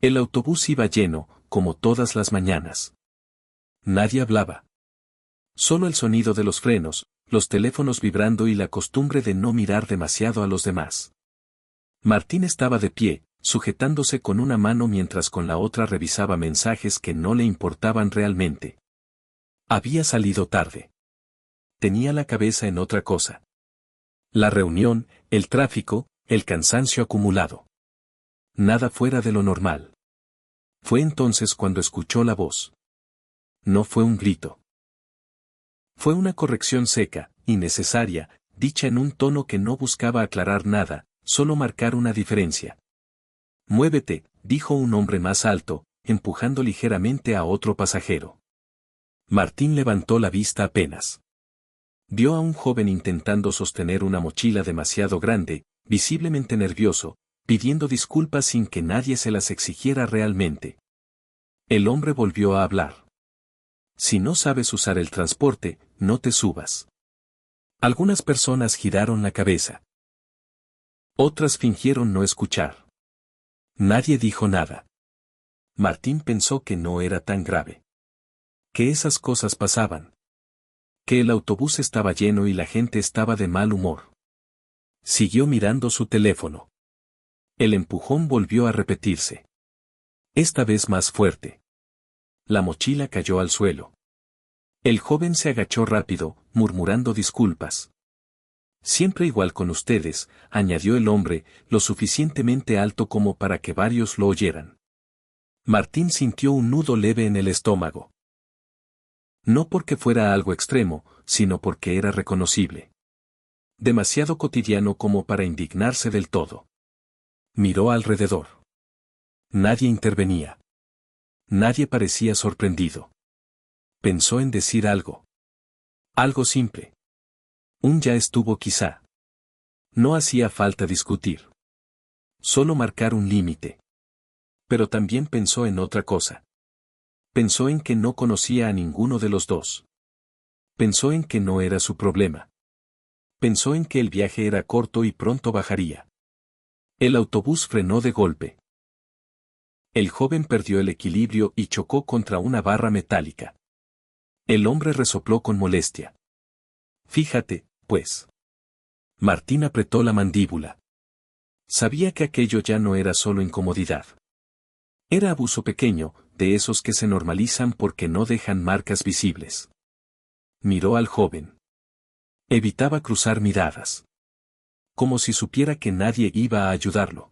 El autobús iba lleno, como todas las mañanas. Nadie hablaba. Solo el sonido de los frenos, los teléfonos vibrando y la costumbre de no mirar demasiado a los demás. Martín estaba de pie, sujetándose con una mano mientras con la otra revisaba mensajes que no le importaban realmente. Había salido tarde. Tenía la cabeza en otra cosa. La reunión, el tráfico, el cansancio acumulado. Nada fuera de lo normal. Fue entonces cuando escuchó la voz. No fue un grito. Fue una corrección seca, innecesaria, dicha en un tono que no buscaba aclarar nada, solo marcar una diferencia. Muévete, dijo un hombre más alto, empujando ligeramente a otro pasajero. Martín levantó la vista apenas. Vio a un joven intentando sostener una mochila demasiado grande, visiblemente nervioso, pidiendo disculpas sin que nadie se las exigiera realmente. El hombre volvió a hablar. Si no sabes usar el transporte, no te subas. Algunas personas giraron la cabeza. Otras fingieron no escuchar. Nadie dijo nada. Martín pensó que no era tan grave. Que esas cosas pasaban. Que el autobús estaba lleno y la gente estaba de mal humor. Siguió mirando su teléfono. El empujón volvió a repetirse. Esta vez más fuerte. La mochila cayó al suelo. El joven se agachó rápido, murmurando disculpas. Siempre igual con ustedes, añadió el hombre, lo suficientemente alto como para que varios lo oyeran. Martín sintió un nudo leve en el estómago. No porque fuera algo extremo, sino porque era reconocible. Demasiado cotidiano como para indignarse del todo. Miró alrededor. Nadie intervenía. Nadie parecía sorprendido. Pensó en decir algo. Algo simple. Un ya estuvo quizá. No hacía falta discutir. Solo marcar un límite. Pero también pensó en otra cosa. Pensó en que no conocía a ninguno de los dos. Pensó en que no era su problema. Pensó en que el viaje era corto y pronto bajaría. El autobús frenó de golpe. El joven perdió el equilibrio y chocó contra una barra metálica. El hombre resopló con molestia. Fíjate, pues. Martín apretó la mandíbula. Sabía que aquello ya no era solo incomodidad. Era abuso pequeño, de esos que se normalizan porque no dejan marcas visibles. Miró al joven. Evitaba cruzar miradas. Como si supiera que nadie iba a ayudarlo.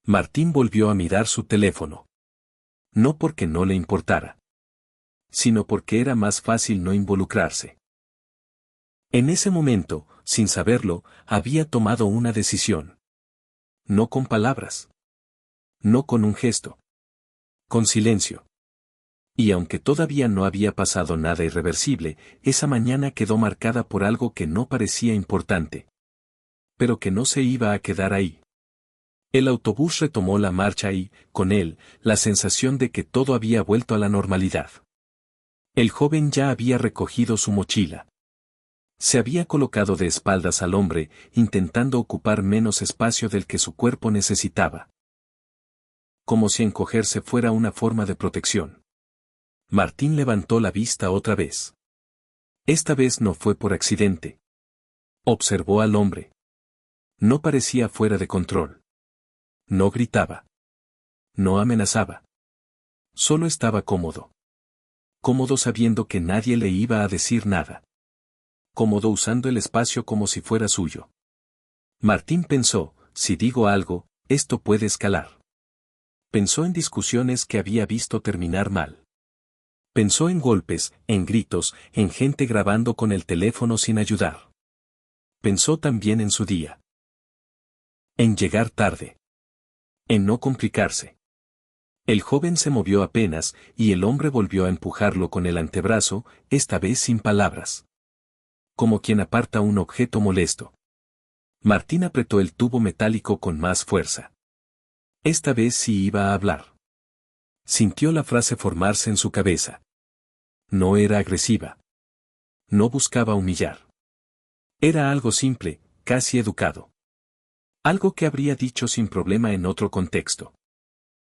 Martín volvió a mirar su teléfono. No porque no le importara. Sino porque era más fácil no involucrarse. En ese momento, sin saberlo, había tomado una decisión. No con palabras. No con un gesto. Con silencio. Y aunque todavía no había pasado nada irreversible, esa mañana quedó marcada por algo que no parecía importante. Pero que no se iba a quedar ahí. El autobús retomó la marcha y, con él, la sensación de que todo había vuelto a la normalidad. El joven ya había recogido su mochila. Se había colocado de espaldas al hombre, intentando ocupar menos espacio del que su cuerpo necesitaba. Como si encogerse fuera una forma de protección. Martín levantó la vista otra vez. Esta vez no fue por accidente. Observó al hombre. No parecía fuera de control. No gritaba. No amenazaba. Solo estaba cómodo. Cómodo sabiendo que nadie le iba a decir nada. Cómodo usando el espacio como si fuera suyo. Martín pensó, si digo algo, esto puede escalar. Pensó en discusiones que había visto terminar mal. Pensó en golpes, en gritos, en gente grabando con el teléfono sin ayudar. Pensó también en su día. En llegar tarde. En no complicarse. El joven se movió apenas, y el hombre volvió a empujarlo con el antebrazo, esta vez sin palabras. Como quien aparta un objeto molesto. Martín apretó el tubo metálico con más fuerza. Esta vez sí iba a hablar. Sintió la frase formarse en su cabeza. No era agresiva. No buscaba humillar. Era algo simple, casi educado. Algo que habría dicho sin problema en otro contexto.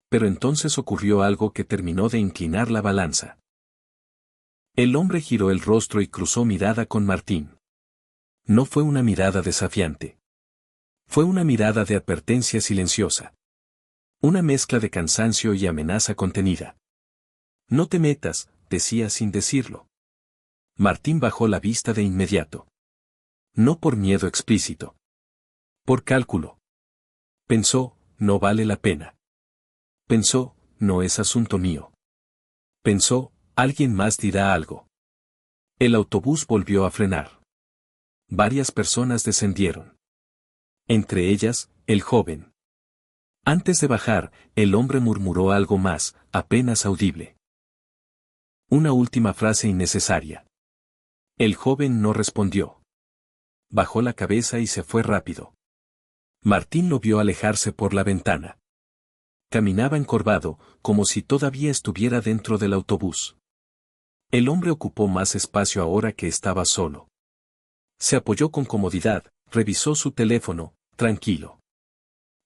Pero entonces ocurrió algo que terminó de inclinar la balanza. El hombre giró el rostro y cruzó mirada con Martín. No fue una mirada desafiante. Fue una mirada de advertencia silenciosa. Una mezcla de cansancio y amenaza contenida. No te metas, decía sin decirlo. Martín bajó la vista de inmediato. No por miedo explícito. Por cálculo. Pensó, no vale la pena. Pensó, no es asunto mío. Pensó, alguien más dirá algo. El autobús volvió a frenar. Varias personas descendieron. Entre ellas, el joven. Antes de bajar, el hombre murmuró algo más, apenas audible. Una última frase innecesaria. El joven no respondió. Bajó la cabeza y se fue rápido. Martín lo vio alejarse por la ventana. Caminaba encorvado, como si todavía estuviera dentro del autobús. El hombre ocupó más espacio ahora que estaba solo. Se apoyó con comodidad, revisó su teléfono, tranquilo.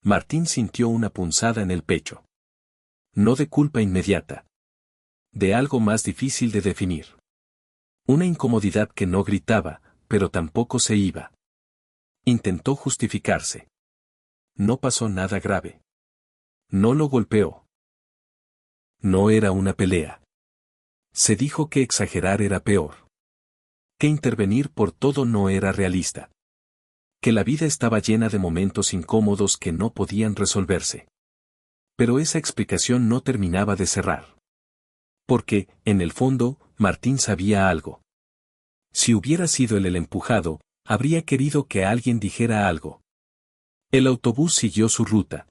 Martín sintió una punzada en el pecho. No de culpa inmediata. De algo más difícil de definir. Una incomodidad que no gritaba, pero tampoco se iba. Intentó justificarse. No pasó nada grave. No lo golpeó. No era una pelea. Se dijo que exagerar era peor. Que intervenir por todo no era realista. Que la vida estaba llena de momentos incómodos que no podían resolverse. Pero esa explicación no terminaba de cerrar. Porque, en el fondo, Martín sabía algo. Si hubiera sido él el empujado, habría querido que alguien dijera algo. El autobús siguió su ruta.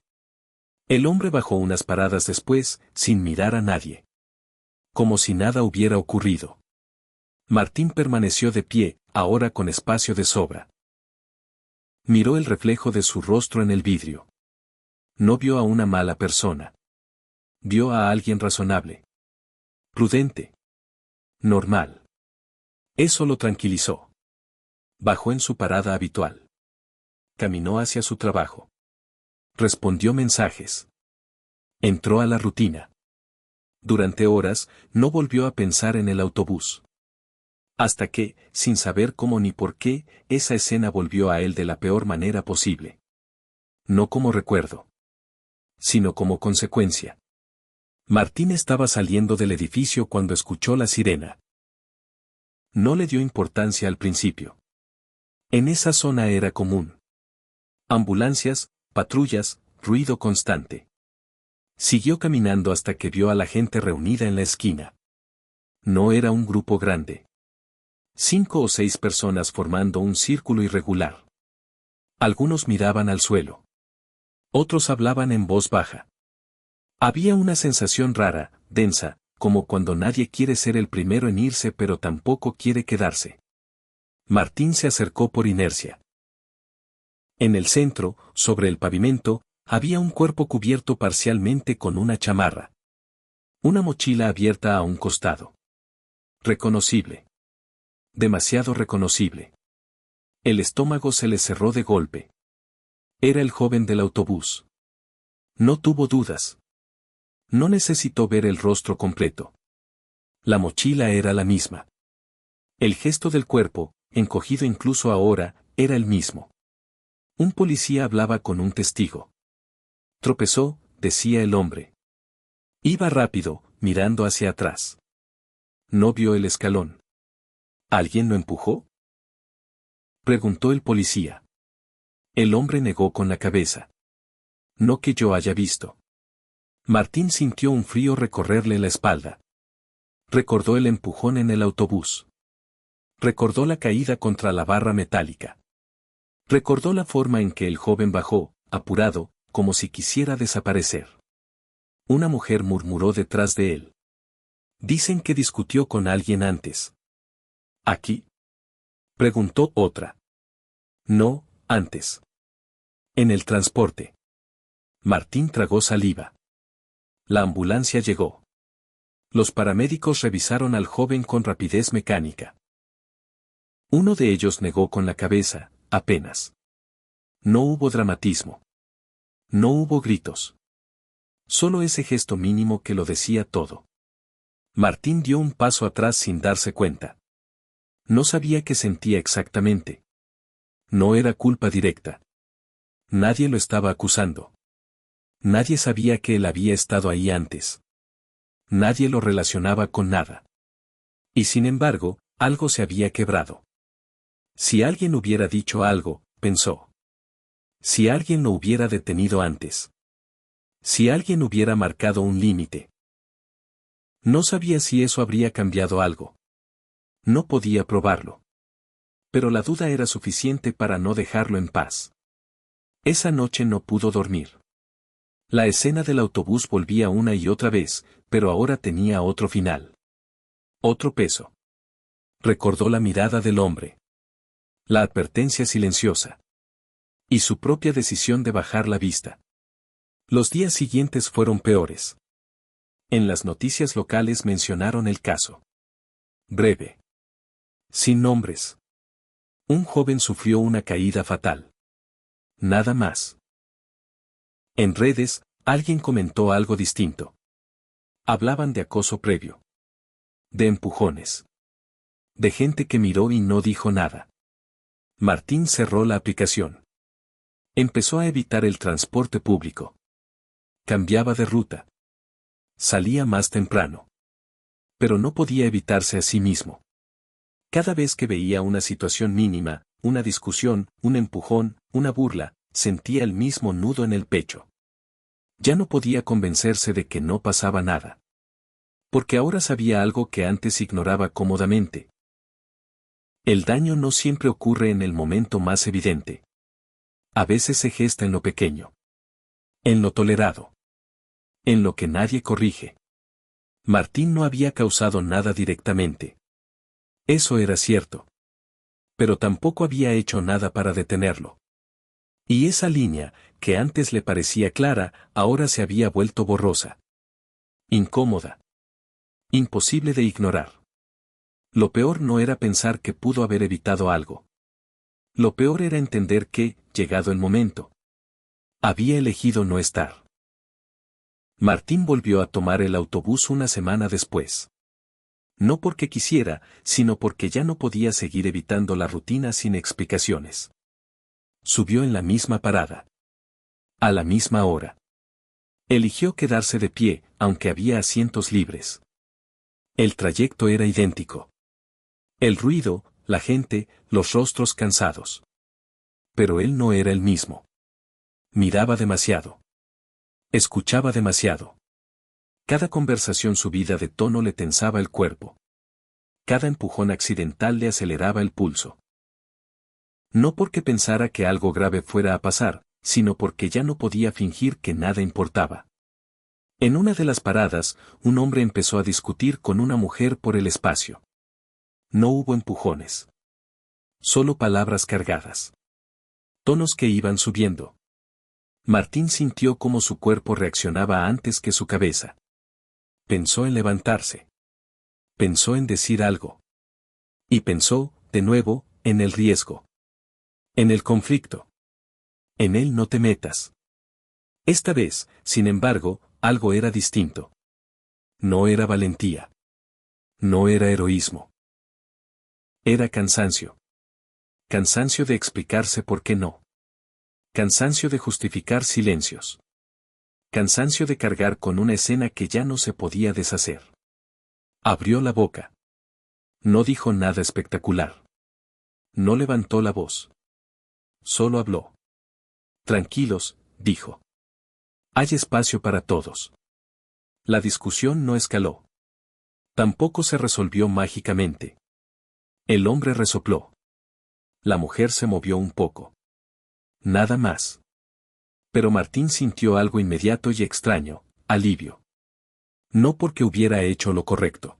El hombre bajó unas paradas después, sin mirar a nadie. Como si nada hubiera ocurrido. Martín permaneció de pie, ahora con espacio de sobra. Miró el reflejo de su rostro en el vidrio. No vio a una mala persona. Vio a alguien razonable. Prudente. Normal. Eso lo tranquilizó. Bajó en su parada habitual. Caminó hacia su trabajo. Respondió mensajes. Entró a la rutina. Durante horas, no volvió a pensar en el autobús. Hasta que, sin saber cómo ni por qué, esa escena volvió a él de la peor manera posible. No como recuerdo, sino como consecuencia. Martín estaba saliendo del edificio cuando escuchó la sirena. No le dio importancia al principio. En esa zona era común. Ambulancias, patrullas, ruido constante. Siguió caminando hasta que vio a la gente reunida en la esquina. No era un grupo grande. 5 o 6 personas formando un círculo irregular. Algunos miraban al suelo. Otros hablaban en voz baja. Había una sensación rara, densa, como cuando nadie quiere ser el primero en irse pero tampoco quiere quedarse. Martín se acercó por inercia. En el centro, sobre el pavimento, había un cuerpo cubierto parcialmente con una chamarra. Una mochila abierta a un costado. Reconocible. Demasiado reconocible. El estómago se le cerró de golpe. Era el joven del autobús. No tuvo dudas. No necesitó ver el rostro completo. La mochila era la misma. El gesto del cuerpo, encogido incluso ahora, era el mismo. Un policía hablaba con un testigo. Tropezó, decía el hombre. Iba rápido, mirando hacia atrás. No vio el escalón. ¿Alguien lo empujó? Preguntó el policía. El hombre negó con la cabeza. No que yo haya visto. Martín sintió un frío recorrerle la espalda. Recordó el empujón en el autobús. Recordó la caída contra la barra metálica. Recordó la forma en que el joven bajó, apurado, como si quisiera desaparecer. Una mujer murmuró detrás de él. Dicen que discutió con alguien antes. ¿Aquí? Preguntó otra. No, antes. En el transporte. Martín tragó saliva. La ambulancia llegó. Los paramédicos revisaron al joven con rapidez mecánica. Uno de ellos negó con la cabeza, apenas. No hubo dramatismo. No hubo gritos. Solo ese gesto mínimo que lo decía todo. Martín dio un paso atrás sin darse cuenta. No sabía qué sentía exactamente. No era culpa directa. Nadie lo estaba acusando. Nadie sabía que él había estado ahí antes. Nadie lo relacionaba con nada. Y sin embargo, algo se había quebrado. Si alguien hubiera dicho algo, pensó. Si alguien lo hubiera detenido antes. Si alguien hubiera marcado un límite. No sabía si eso habría cambiado algo. No podía probarlo. Pero la duda era suficiente para no dejarlo en paz. Esa noche no pudo dormir. La escena del autobús volvía una y otra vez, pero ahora tenía otro final. Otro peso. Recordó la mirada del hombre. La advertencia silenciosa. Y su propia decisión de bajar la vista. Los días siguientes fueron peores. En las noticias locales mencionaron el caso. Breve. Sin nombres. Un joven sufrió una caída fatal. Nada más. En redes, alguien comentó algo distinto. Hablaban de acoso previo. De empujones. De gente que miró y no dijo nada. Martín cerró la aplicación. Empezó a evitar el transporte público. Cambiaba de ruta. Salía más temprano. Pero no podía evitarse a sí mismo. Cada vez que veía una situación mínima, una discusión, un empujón, una burla, sentía el mismo nudo en el pecho. Ya no podía convencerse de que no pasaba nada. Porque ahora sabía algo que antes ignoraba cómodamente. El daño no siempre ocurre en el momento más evidente. A veces se gesta en lo pequeño. En lo tolerado. En lo que nadie corrige. Martín no había causado nada directamente. Eso era cierto. Pero tampoco había hecho nada para detenerlo. Y esa línea, que antes le parecía clara, ahora se había vuelto borrosa. Incómoda. Imposible de ignorar. Lo peor no era pensar que pudo haber evitado algo. Lo peor era entender que, llegado el momento, había elegido no estar. Martín volvió a tomar el autobús una semana después. No porque quisiera, sino porque ya no podía seguir evitando la rutina sin explicaciones. Subió en la misma parada. A la misma hora. Eligió quedarse de pie, aunque había asientos libres. El trayecto era idéntico. El ruido, la gente, los rostros cansados. Pero él no era el mismo. Miraba demasiado. Escuchaba demasiado. Cada conversación subida de tono le tensaba el cuerpo. Cada empujón accidental le aceleraba el pulso. No porque pensara que algo grave fuera a pasar, sino porque ya no podía fingir que nada importaba. En una de las paradas, un hombre empezó a discutir con una mujer por el espacio. No hubo empujones. Solo palabras cargadas. Tonos que iban subiendo. Martín sintió cómo su cuerpo reaccionaba antes que su cabeza. Pensó en levantarse. Pensó en decir algo. Y pensó, de nuevo, en el riesgo. En el conflicto. En él no te metas. Esta vez, sin embargo, algo era distinto. No era valentía. No era heroísmo. Era cansancio. Cansancio de explicarse por qué no. Cansancio de justificar silencios. Cansancio de cargar con una escena que ya no se podía deshacer. Abrió la boca. No dijo nada espectacular. No levantó la voz. Solo habló. Tranquilos, dijo. Hay espacio para todos. La discusión no escaló. Tampoco se resolvió mágicamente. El hombre resopló. La mujer se movió un poco. Nada más. Pero Martín sintió algo inmediato y extraño, alivio. No porque hubiera hecho lo correcto,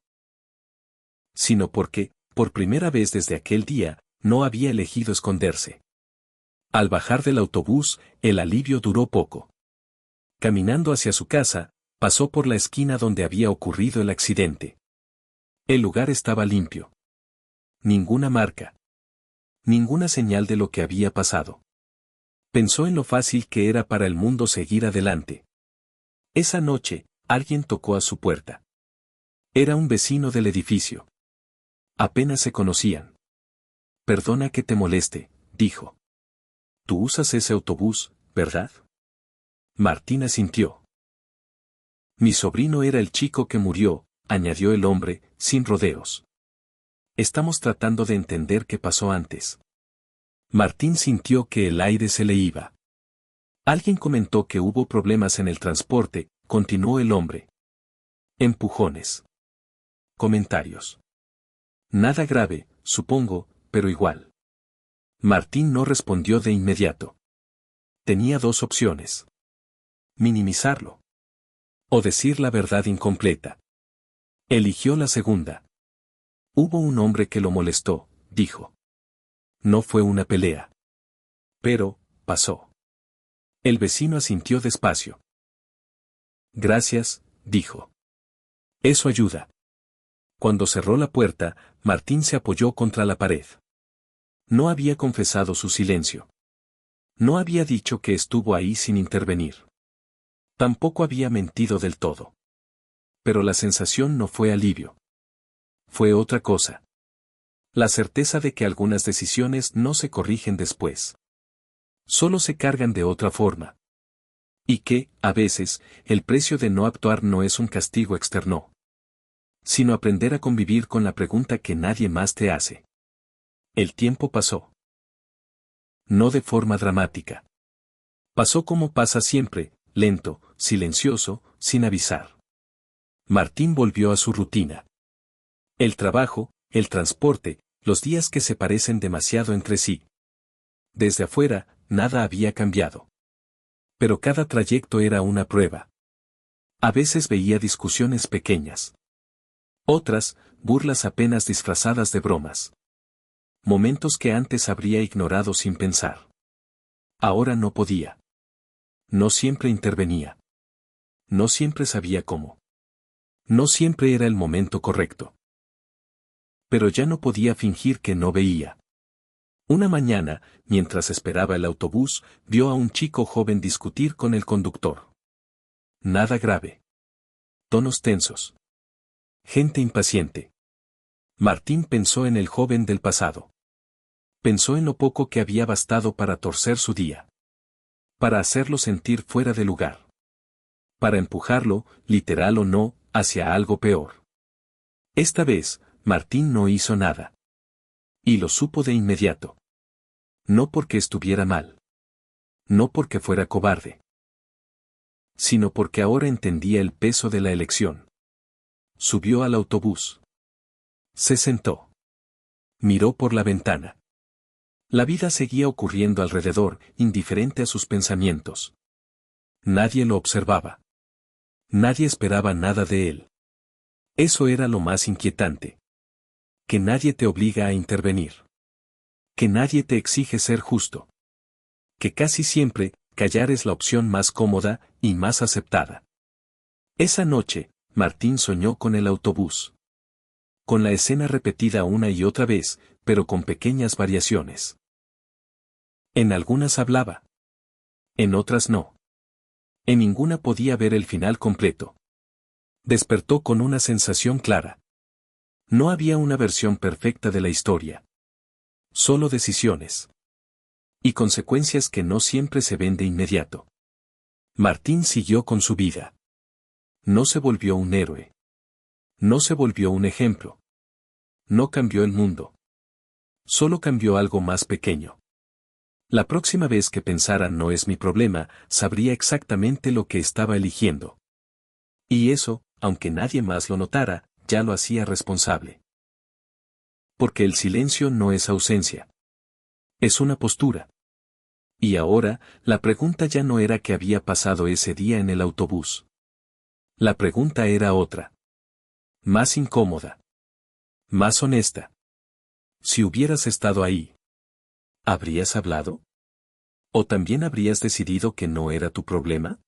sino porque, por primera vez desde aquel día, no había elegido esconderse. Al bajar del autobús, el alivio duró poco. Caminando hacia su casa, pasó por la esquina donde había ocurrido el accidente. El lugar estaba limpio. Ninguna marca. Ninguna señal de lo que había pasado. Pensó en lo fácil que era para el mundo seguir adelante. Esa noche, alguien tocó a su puerta. Era un vecino del edificio. Apenas se conocían. Perdona que te moleste, dijo. Tú usas ese autobús, ¿verdad? Martín asintió. Mi sobrino era el chico que murió, añadió el hombre, sin rodeos. Estamos tratando de entender qué pasó antes. Martín sintió que el aire se le iba. Alguien comentó que hubo problemas en el transporte, continuó el hombre. Empujones. Comentarios. Nada grave, supongo, pero igual. Martín no respondió de inmediato. Tenía dos opciones. Minimizarlo. O decir la verdad incompleta. Eligió la segunda. Hubo un hombre que lo molestó, dijo. No fue una pelea. Pero, pasó. El vecino asintió despacio. Gracias, dijo. Eso ayuda. Cuando cerró la puerta, Martín se apoyó contra la pared. No había confesado su silencio. No había dicho que estuvo ahí sin intervenir. Tampoco había mentido del todo. Pero la sensación no fue alivio. Fue otra cosa. La certeza de que algunas decisiones no se corrigen después. Solo se cargan de otra forma. Y que, a veces, el precio de no actuar no es un castigo externo, sino aprender a convivir con la pregunta que nadie más te hace. El tiempo pasó. No de forma dramática. Pasó como pasa siempre, lento, silencioso, sin avisar. Martín volvió a su rutina. El trabajo, el transporte, los días que se parecen demasiado entre sí. Desde afuera, nada había cambiado. Pero cada trayecto era una prueba. A veces veía discusiones pequeñas. Otras, burlas apenas disfrazadas de bromas. Momentos que antes habría ignorado sin pensar. Ahora no podía. No siempre intervenía. No siempre sabía cómo. No siempre era el momento correcto. Pero ya no podía fingir que no veía. Una mañana, mientras esperaba el autobús, vio a un chico joven discutir con el conductor. Nada grave. Tonos tensos. Gente impaciente. Martín pensó en el joven del pasado. Pensó en lo poco que había bastado para torcer su día. Para hacerlo sentir fuera de lugar. Para empujarlo, literal o no, hacia algo peor. Esta vez, Martín no hizo nada. Y lo supo de inmediato. No porque estuviera mal. No porque fuera cobarde. Sino porque ahora entendía el peso de la elección. Subió al autobús. Se sentó. Miró por la ventana. La vida seguía ocurriendo alrededor, indiferente a sus pensamientos. Nadie lo observaba. Nadie esperaba nada de él. Eso era lo más inquietante. Que nadie te obliga a intervenir. Que nadie te exige ser justo. Que casi siempre, callar es la opción más cómoda y más aceptada. Esa noche, Martín soñó con el autobús. Con la escena repetida una y otra vez, pero con pequeñas variaciones. En algunas hablaba. En otras no. En ninguna podía ver el final completo. Despertó con una sensación clara. No había una versión perfecta de la historia. Solo decisiones. Y consecuencias que no siempre se ven de inmediato. Martín siguió con su vida. No se volvió un héroe. No se volvió un ejemplo. No cambió el mundo. Solo cambió algo más pequeño. La próxima vez que pensara no es mi problema, sabría exactamente lo que estaba eligiendo. Y eso, aunque nadie más lo notara, ya lo hacía responsable. Porque el silencio no es ausencia. Es una postura. Y ahora, la pregunta ya no era qué había pasado ese día en el autobús. La pregunta era otra. Más incómoda. Más honesta. Si hubieras estado ahí, ¿habrías hablado? ¿O también habrías decidido que no era tu problema?